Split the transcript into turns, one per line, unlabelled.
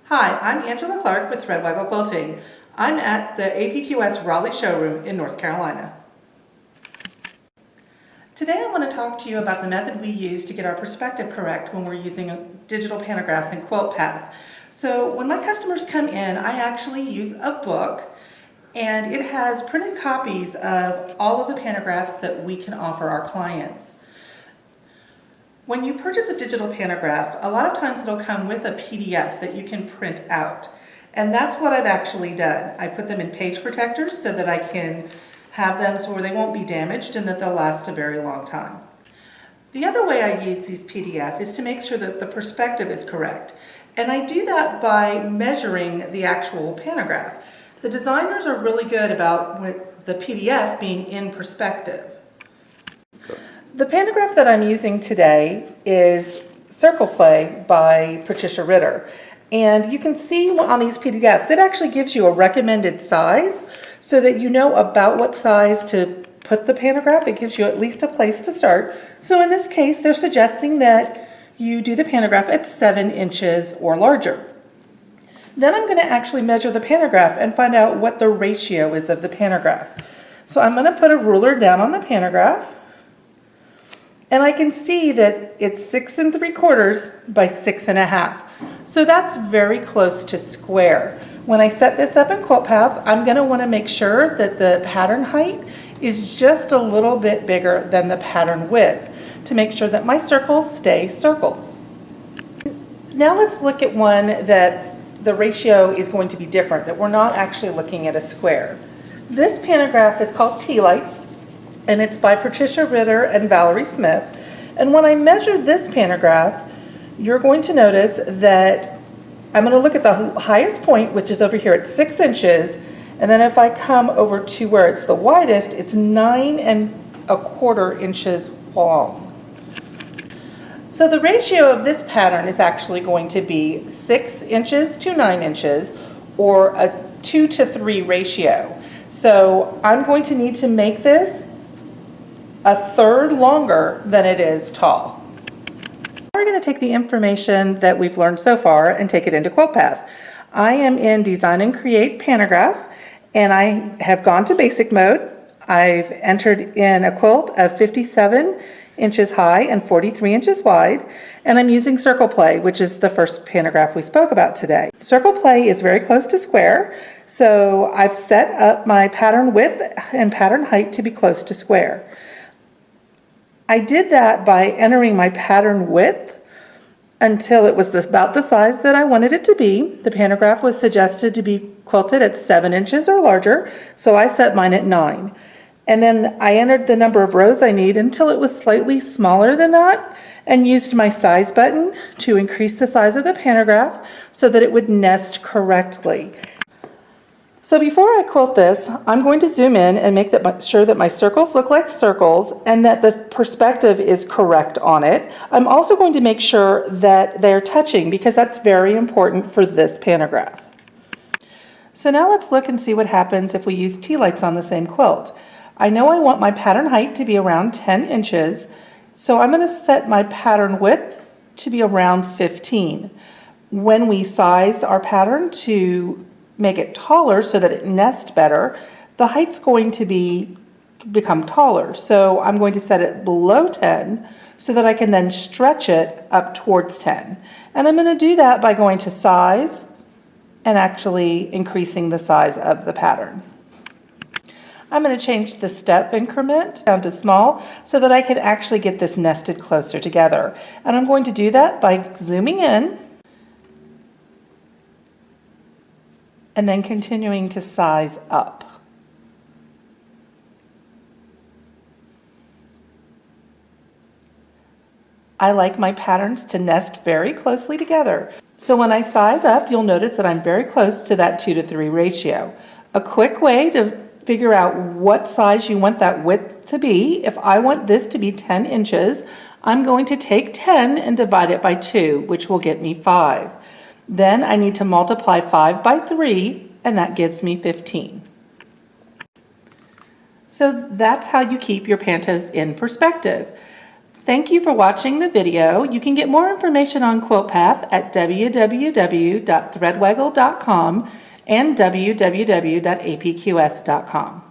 Hi, I'm Angela Clark with Threadwaggle Quilting. I'm at the APQS Raleigh showroom in North Carolina. Today I want to talk to you about the method we use to get our perspective correct when we're using digital pantographs in Quilt Path. So when my customers come in, I actually use a book, and it has printed copies of all of the pantographs that we can offer our clients. When you purchase a digital pantograph, a lot of times it'll come with a PDF that you can print out. And that's what I've actually done. I put them in page protectors so that I can have them so where they won't be damaged and that they'll last a very long time. The other way I use these PDF is to make sure that the perspective is correct. And I do that by measuring the actual pantograph. The designers are really good about the PDF being in perspective. The pantograph that I'm using today is Circle Play by Patricia Ritter. And you can see on these PDFs, it actually gives you a recommended size so that you know about what size to put the pantograph. It gives you at least a place to start. So in this case, they're suggesting that you do the pantograph at 7 inches or larger. Then I'm going to actually measure the pantograph and find out what the ratio is of the pantograph. So I'm going to put a ruler down on the pantograph. And I can see that it's 6 3/4 by 6 1/2. So that's very close to square. When I set this up in Quilt Path, I'm going to want to make sure that the pattern height is just a little bit bigger than the pattern width to make sure that my circles stay circles. Now let's look at one that the ratio is going to be different, that we're not actually looking at a square. This pantograph is called Tea Lights, and it's by Patricia Ritter and Valerie Smith. And when I measure this pantograph, you're going to notice that I'm going to look at the highest point, which is over here at 6 inches, and then if I come over to where it's the widest, it's 9 1/4 inches long. So the ratio of this pattern is actually going to be 6 inches to 9 inches, or a 2 to 3 ratio. So I'm going to need to make this a third longer than it is tall. We're going to take the information that we've learned so far and take it into Quilt Path. I am in Design and Create Pantograph, and I have gone to basic mode. I've entered in a quilt of 57 inches high and 43 inches wide, and I'm using Circle Play, which is the first pantograph we spoke about today. Circle Play is very close to square, so I've set up my pattern width and pattern height to be close to square. I did that by entering my pattern width until it was about the size that I wanted it to be. The pantograph was suggested to be quilted at 7 inches or larger, so I set mine at 9. And then I entered the number of rows I need until it was slightly smaller than that, and used my size button to increase the size of the pantograph so that it would nest correctly. So before I quilt this, I'm going to zoom in and make sure that my circles look like circles and that the perspective is correct on it. I'm also going to make sure that they're touching because that's very important for this pantograph. So now let's look and see what happens if we use tea lights on the same quilt. I know I want my pattern height to be around 10 inches, so I'm going to set my pattern width to be around 15. When we size our pattern to make it taller so that it nests better, the height's going to become taller. So I'm going to set it below 10 so that I can then stretch it up towards 10. And I'm going to do that by going to size and actually increasing the size of the pattern. I'm going to change the step increment down to small so that I can actually get this nested closer together. And I'm going to do that by zooming in and then continuing to size up. I like my patterns to nest very closely together. So when I size up, you'll notice that I'm very close to that 2 to 3 ratio. A quick way to figure out what size you want that width to be, if I want this to be 10 inches, I'm going to take 10 and divide it by 2, which will get me 5. Then I need to multiply 5 by 3, and that gives me 15. So that's how you keep your pantos in perspective. Thank you for watching the video. You can get more information on Quilt Path at www.threadwaggle.com and www.apqs.com.